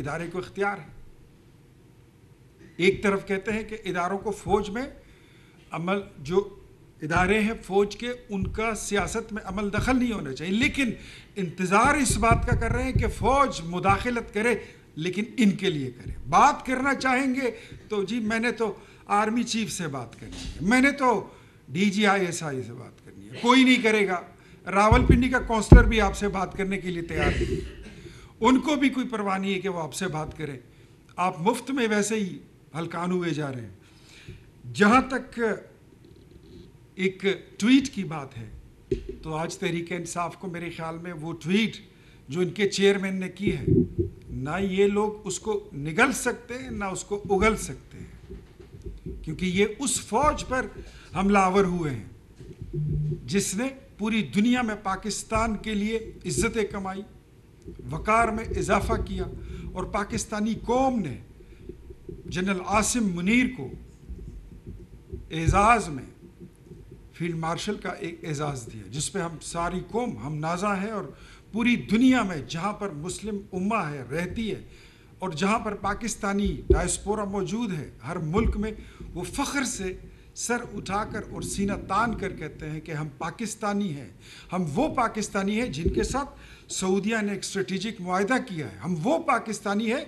ادارے کو اختیار ہے. ایک طرف کہتے ہیں کہ اداروں کو فوج میں عمل، جو ادارے ہیں فوج کے، ان کا سیاست میں عمل دخل نہیں ہونا چاہیے، لیکن انتظار اس بات کا کر رہے ہیں کہ فوج مداخلت کرے، لیکن ان کے لیے کرے. بات کرنا چاہیں گے تو جی میں نے تو آرمی چیف سے بات کرنی ہے، میں نے تو DGI سے بات کرنی ہے. کوئی نہیں کرے گا. راولپنڈی کا کونسلر بھی آپ سے بات کرنے کے لیے تیار نہیں، ان کو بھی کوئی پرواہ نہیں ہے کہ وہ آپ سے بات کریں. آپ مفت میں ویسے ہی ہلکان ہوئے جا رہے ہیں. جہاں تک ایک ٹویٹ کی بات ہے تو آج تحریک انصاف کو میرے خیال میں وہ ٹویٹ جو ان کے چیئرمین نے کی ہے، نہ یہ لوگ اس کو نگل سکتے ہیں نہ اس کو اگل سکتے ہیں، کیونکہ یہ اس فوج پر حملہ آور ہوئے ہیں جس نے پوری دنیا میں پاکستان کے لیے عزتیں کمائی، وقار میں اضافہ کیا، اور پاکستانی قوم نے جنرل عاصم منیر کو اعزاز میں فیلڈ مارشل کا ایک اعزاز دیا، جس پہ ہم ساری قوم ہم نازاں ہیں، اور پوری دنیا میں جہاں پر مسلم امہ ہے رہتی ہے اور جہاں پر پاکستانی ڈائسپورا موجود ہے ہر ملک میں، وہ فخر سے سر اٹھا کر اور سینہ تان کر کہتے ہیں کہ ہم پاکستانی ہیں. ہم وہ پاکستانی ہیں جن کے ساتھ سعودیہ نے ایک اسٹریٹجک معاہدہ کیا ہے. ہم وہ پاکستانی ہیں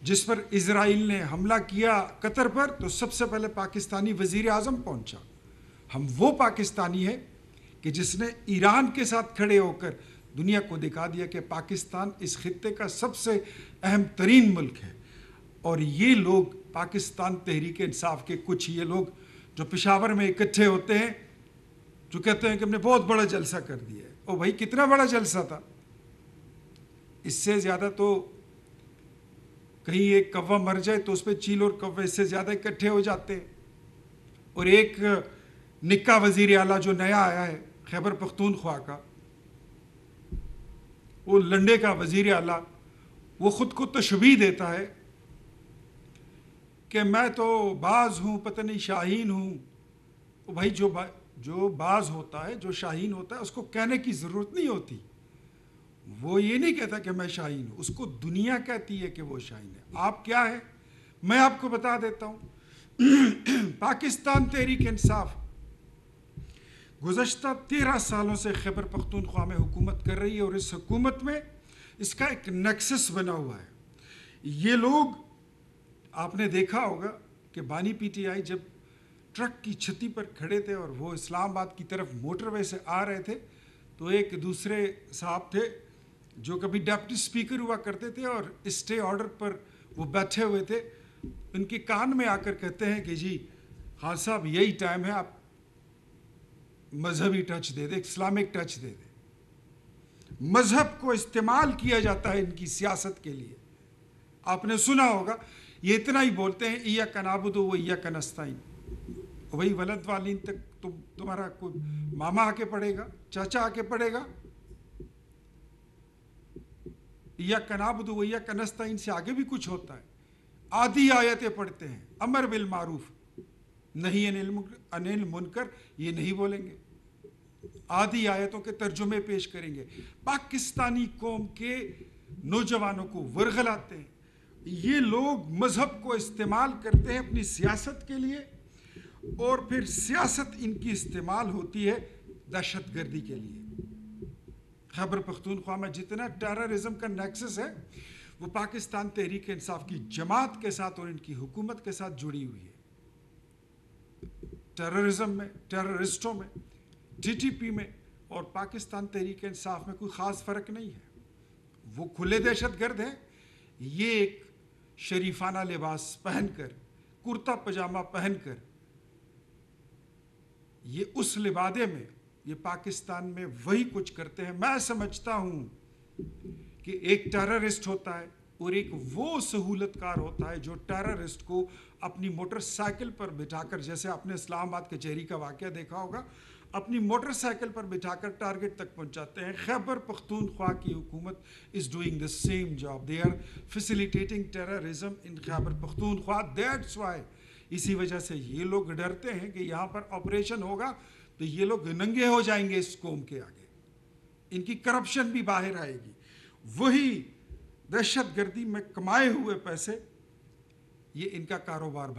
جس پر اسرائیل نے حملہ کیا قطر پر تو سب سے پہلے پاکستانی وزیر اعظم پہنچا. ہم وہ پاکستانی ہیں کہ جس نے ایران کے ساتھ کھڑے ہو کر دنیا کو دکھا دیا کہ پاکستان اس خطے کا سب سے اہم ترین ملک ہے. اور یہ لوگ پاکستان تحریک انصاف کے کچھ یہ لوگ جو پشاور میں اکٹھے ہوتے ہیں، جو کہتے ہیں کہ ہم نے بہت بڑا جلسہ کر دیا ہے. او بھائی کتنا بڑا جلسہ تھا؟ اس سے زیادہ تو کہیں ایک کوا مر جائے تو اس پہ چیل اور کوے اس سے زیادہ اکٹھے ہو جاتے ہیں. اور ایک نکا وزیر اعلیٰ جو نیا آیا ہے خیبر پختونخوا کا، وہ لنڈے کا وزیر اعلیٰ، وہ خود کو تشبیہ دیتا ہے کہ میں تو باز ہوں، پتہ نہیں شاہین ہوں. بھائی جو باز ہوتا ہے، جو شاہین ہوتا ہے، اس کو کہنے کی ضرورت نہیں ہوتی. وہ یہ نہیں کہتا کہ میں شاہین ہوں، اس کو دنیا کہتی ہے کہ وہ شاہین ہے. آپ کیا ہے؟ میں آپ کو بتا دیتا ہوں. پاکستان تحریک انصاف گزشتہ 13 سالوں سے خیبر پختونخوا میں حکومت کر رہی ہے، اور اس حکومت میں اس کا ایک نیکسس بنا ہوا ہے. یہ لوگ، آپ نے دیکھا ہوگا کہ بانی PTI جب ٹرک کی چھتی پر کھڑے تھے اور وہ اسلام آباد کی طرف موٹر وے سے آ رہے تھے، تو ایک دوسرے صاحب تھے جو کبھی ڈپٹی اسپیکر ہوا کرتے تھے اور اسٹے آرڈر پر وہ بیٹھے ہوئے تھے. ان کے کان میں آ کر کہتے ہیں کہ جی خان صاحب یہی ٹائم ہے، آپ مذہبی ٹچ دے دیں، اسلامک ٹچ دے دیں. مذہب کو استعمال کیا جاتا ہے ان کی سیاست کے لیے. آپ نے سنا ہوگا یہ اتنا ہی بولتے ہیں ایاک نعبد و ایاک نستعین. وہی ولد والین تک تمہارا کوئی ماما آ کے پڑھے گا، چاچا آ کے پڑھے گا. ایاک نعبد و ایاک نستعین سے آگے بھی کچھ ہوتا ہے. آدھی آیتیں پڑھتے ہیں، امر بالمعروف نہی عن المنکر، یہ نہیں بولیں گے. آدھی آیتوں کے ترجمے پیش کریں گے. پاکستانی قوم کے نوجوانوں کو ورغلاتے ہیں. یہ لوگ مذہب کو استعمال کرتے ہیں اپنی سیاست کے لیے، اور پھر سیاست ان کی استعمال ہوتی ہے دہشت گردی کے لیے. خیبر پختونخوا میں جتنا ٹیررزم کا نیکسس ہے وہ پاکستان تحریک انصاف کی جماعت کے ساتھ اور ان کی حکومت کے ساتھ جڑی ہوئی ہے. ٹیررزم میں، ٹیررسٹوں میں، TTP میں اور پاکستان تحریک انصاف میں کوئی خاص فرق نہیں ہے. وہ کھلے دہشت گرد ہیں. یہ ایک شریفانہ لباس پہن کر، کرتا پجامہ پہن کر، یہ اس لبادے میں یہ پاکستان میں وہی کچھ کرتے ہیں. میں سمجھتا ہوں کہ ایک ٹیررسٹ ہوتا ہے اور ایک وہ سہولت کار ہوتا ہے جو ٹیررسٹ کو اپنی موٹر سائیکل پر بٹھا کر، جیسے آپ نے اسلام آباد کچہری کا واقعہ دیکھا ہوگا، اپنی موٹر سائیکل پر بٹھا کر ٹارگٹ تک پہنچاتے ہیں. خیبر پختونخوا کی حکومت is doing the same job. They are facilitating terrorism in Khyber Pakhtunkhwa. That's why اسی وجہ سے یہ لوگ ڈرتے ہیں کہ یہاں پر آپریشن ہوگا تو یہ لوگ ننگے ہو جائیں گے اس قوم کے آگے. ان کی کرپشن بھی باہر آئے گی. وہی دہشت گردی میں کمائے ہوئے پیسے یہ ان کا کاروبار